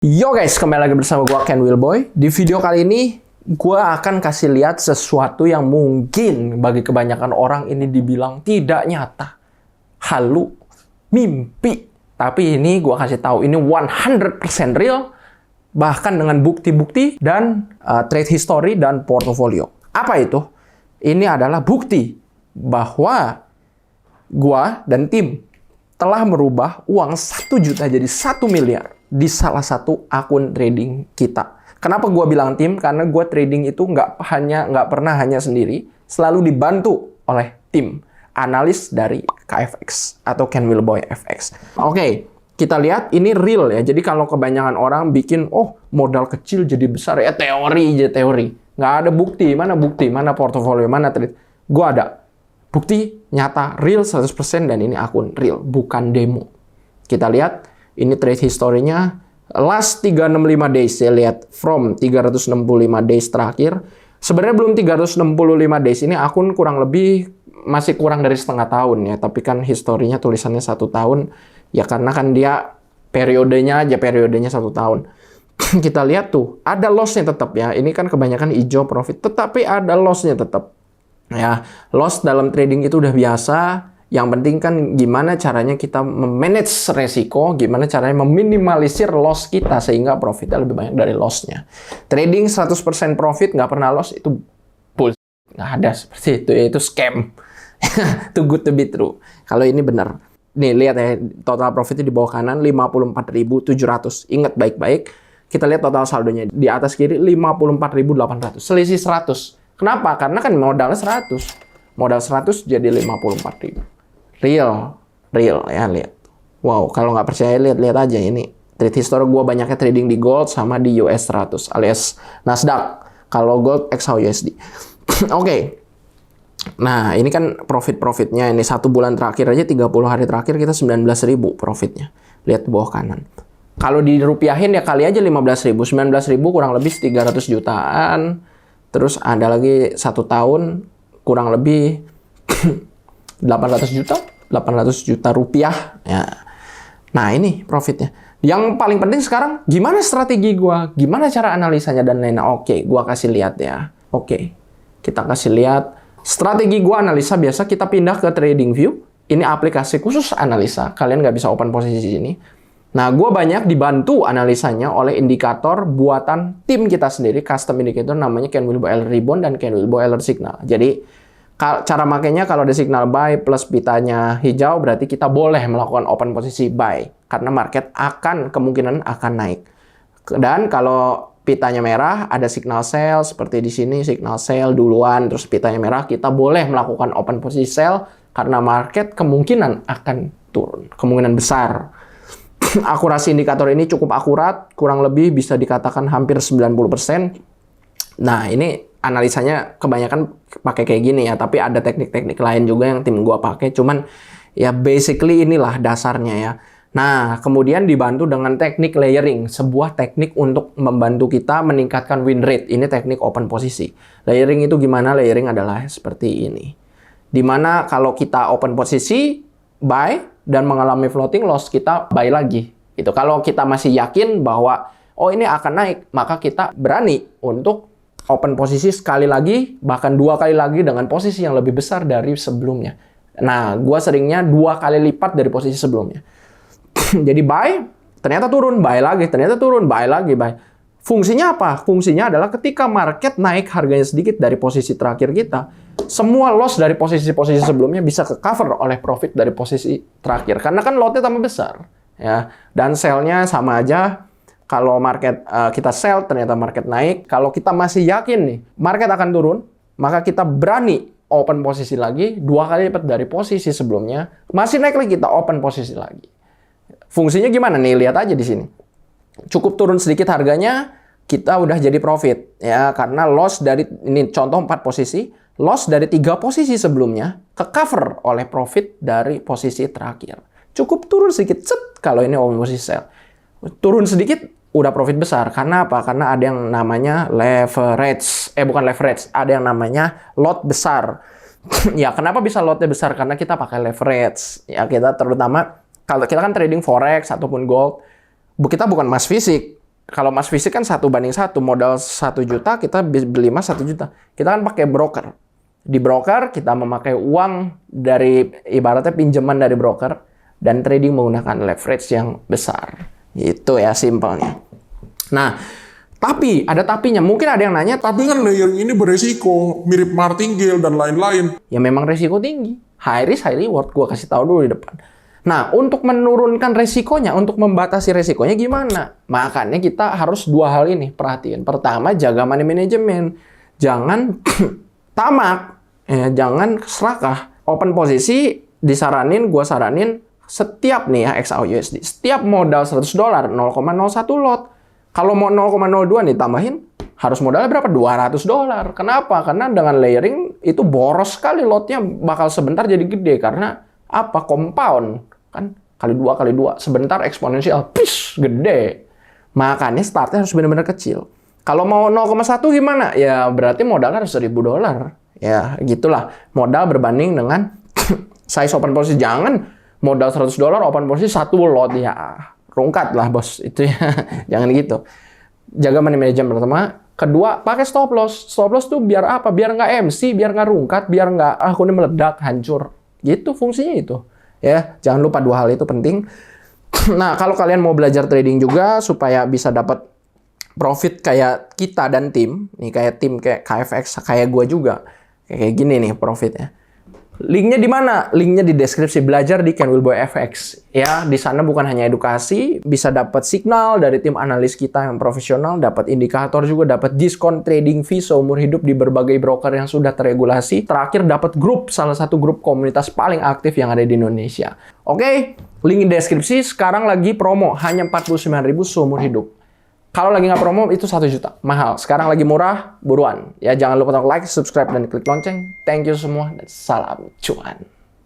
Yo guys, kembali lagi bersama gua Ken Wilboy. Di video kali ini gua akan kasih lihat sesuatu yang mungkin bagi kebanyakan orang ini dibilang tidak nyata, halu, mimpi. Tapi ini gua kasih tahu ini 100% real, bahkan dengan bukti-bukti dan trade history dan portofolio. Apa itu? Ini adalah bukti bahwa gua dan tim telah merubah uang 1 juta jadi 1 miliar di salah satu akun trading kita. Kenapa gue bilang tim? Karena gue trading itu nggak pernah hanya sendiri, selalu dibantu oleh tim analis dari KFX atau Ken Wilboy FX. Oke, kita lihat ini real ya. Jadi kalau kebanyakan orang bikin, modal kecil jadi besar ya teori aja teori. Nggak ada bukti, mana portofolio, mana trade. Gue ada bukti nyata, real 100% dan ini akun real, bukan demo. Kita lihat. Ini trade historinya last 365 days. Saya lihat from 365 days terakhir. Sebenarnya belum 365 days. Ini akun kurang lebih masih kurang dari setengah tahun ya. Tapi kan historinya tulisannya 1 tahun. Ya karena kan dia periodenya 1 tahun. Kita lihat tuh, ada loss-nya tetap ya. Ini kan kebanyakan hijau profit. Tetapi ada loss-nya tetap. Ya, loss dalam trading itu udah biasa. Yang penting kan gimana caranya kita memanage resiko, gimana caranya meminimalisir loss kita sehingga profitnya lebih banyak dari loss-nya. Trading 100% profit nggak pernah loss itu bull. Nggak ada seperti itu, itu scam. Too good to be true. Kalau ini benar. Nih lihat ya, total profitnya di bawah kanan 54.700. Ingat baik-baik. Kita lihat total saldonya di atas kiri 54.800. Selisih 100. Kenapa? Karena kan modalnya 100. Modal 100 jadi 54.000. Real ya, lihat. Wow, kalau nggak percaya lihat aja ini. Trade history gue banyaknya trading di gold sama di US 100 alias Nasdaq. Kalau gold XAUUSD. Oke. Nah, ini kan profitnya ini 1 bulan terakhir aja 30 hari terakhir kita 19.000 profitnya. Lihat di bawah kanan. Kalau dirupiahin ya kali aja 15.000. 19.000 kurang lebih 300 jutaan. Terus ada lagi 1 tahun kurang lebih 800 juta rupiah ya. Nah ini profitnya. Yang paling penting sekarang gimana strategi gua, gimana cara analisanya dan lain-lain. Oke, gua kasih lihat ya. Oke, kita kasih lihat strategi gua analisa. Biasa kita pindah ke TradingView. Ini aplikasi khusus analisa, kalian nggak bisa open posisi ini. Nah, gua banyak dibantu analisanya oleh indikator buatan tim kita sendiri, custom indicator namanya Ken Wilboy Alert Rebound dan Ken Wilboy Alert Signal. Jadi cara makainya kalau ada signal buy plus pitanya hijau berarti kita boleh melakukan open posisi buy karena market kemungkinan akan naik. Dan kalau pitanya merah ada signal sell seperti di sini signal sell duluan terus pitanya merah kita boleh melakukan open posisi sell karena market kemungkinan akan turun, kemungkinan besar. Akurasi indikator ini cukup akurat, kurang lebih bisa dikatakan hampir 90%. Nah, ini analisanya kebanyakan pakai kayak gini ya, tapi ada teknik-teknik lain juga yang tim gua pakai, cuman ya basically inilah dasarnya ya. Nah, kemudian dibantu dengan teknik layering, sebuah teknik untuk membantu kita meningkatkan win rate. Ini teknik open posisi. Layering itu gimana? Layering adalah seperti ini. Dimana kalau kita open posisi, buy, dan mengalami floating loss, kita buy lagi. Itu kalau kita masih yakin bahwa, ini akan naik, maka kita berani untuk open posisi sekali lagi, bahkan 2 kali lagi dengan posisi yang lebih besar dari sebelumnya. Nah, gua seringnya 2 kali lipat dari posisi sebelumnya. Jadi buy, ternyata turun, buy lagi, ternyata turun, buy lagi, buy. Fungsinya apa? Fungsinya adalah ketika market naik harganya sedikit dari posisi terakhir kita, semua loss dari posisi-posisi sebelumnya bisa ke-cover oleh profit dari posisi terakhir. Karena kan lotnya tambah besar. Ya. Dan sell-nya sama aja. Kalau market kita sell, ternyata market naik. Kalau kita masih yakin nih, market akan turun, maka kita berani open posisi lagi, 2 kali lipat dari posisi sebelumnya. Masih naik lagi, kita open posisi lagi. Fungsinya gimana nih? Lihat aja di sini. Cukup turun sedikit harganya, kita udah jadi profit. Ya, karena loss dari, ini contoh 4 posisi, loss dari 3 posisi sebelumnya, ke-cover oleh profit dari posisi terakhir. Cukup turun sedikit, kalau ini open posisi sell. Turun sedikit, udah profit besar. Karena apa? Karena ada yang namanya leverage. Bukan leverage. Ada yang namanya lot besar. Ya, kenapa bisa lotnya besar? Karena kita pakai leverage. Ya, kita terutama, kalau kita kan trading forex ataupun gold, kita bukan emas fisik. Kalau emas fisik kan 1:1, modal 1 juta, kita beli emas 1 juta. Kita kan pakai broker. Di broker, kita memakai uang dari, ibaratnya pinjaman dari broker, dan trading menggunakan leverage yang besar. Itu ya simpelnya. Nah, tapi, ada tapinya. Mungkin ada yang nanya, Tapi kan layering ini beresiko, mirip martingale dan lain-lain. ya memang resiko tinggi. High risk, high reward. Gua kasih tahu dulu di depan. Nah, untuk menurunkan resikonya, untuk membatasi resikonya gimana? Makanya kita harus 2 hal ini perhatiin. Pertama, jaga money management. Jangan tamak, ya, jangan serakah. Open posisi gua saranin setiap nih ya XAUUSD, setiap modal $100, 0,01 lot. Kalau mau 0,02 nih tambahin, harus modalnya berapa? $200. Kenapa? Karena dengan layering itu boros sekali lotnya, bakal sebentar jadi gede karena apa? Compound kan, kali 2 sebentar eksponensial, pis, gede. Makanya startnya harus benar-benar kecil. Kalau mau 0,1 gimana? Ya berarti modalnya harus $1.000. Ya gitulah, modal berbanding dengan size open posisi. Jangan modal $100 open posisi 1 lot, ya rungkat lah bos itu ya. Jangan gitu. Jaga money management pertama. Kedua, pakai stop loss. Stop loss tuh biar apa? Biar nggak MC, biar nggak rungkat, biar nggak akunnya meledak, hancur. Gitu fungsinya itu. Ya, jangan lupa 2 hal itu penting. Nah, kalau kalian mau belajar trading juga supaya bisa dapat profit kayak kita dan tim, nih kayak tim kayak KFX, kayak gua juga. Kayak gini nih profitnya. Linknya di mana? Linknya di deskripsi. Belajar di Ken Wilboy FX. Ya, di sana bukan hanya edukasi, bisa dapat signal dari tim analis kita yang profesional, dapat indikator juga, dapat diskon trading fee seumur hidup di berbagai broker yang sudah terregulasi. Terakhir dapat grup, salah satu grup komunitas paling aktif yang ada di Indonesia. Oke, link di deskripsi. Sekarang lagi promo, hanya 49.000 seumur hidup. Kalau lagi nggak promo, itu 1 juta. Mahal. Sekarang lagi murah, buruan. Ya, jangan lupa like, subscribe, dan klik lonceng. Thank you semua, dan salam cuan.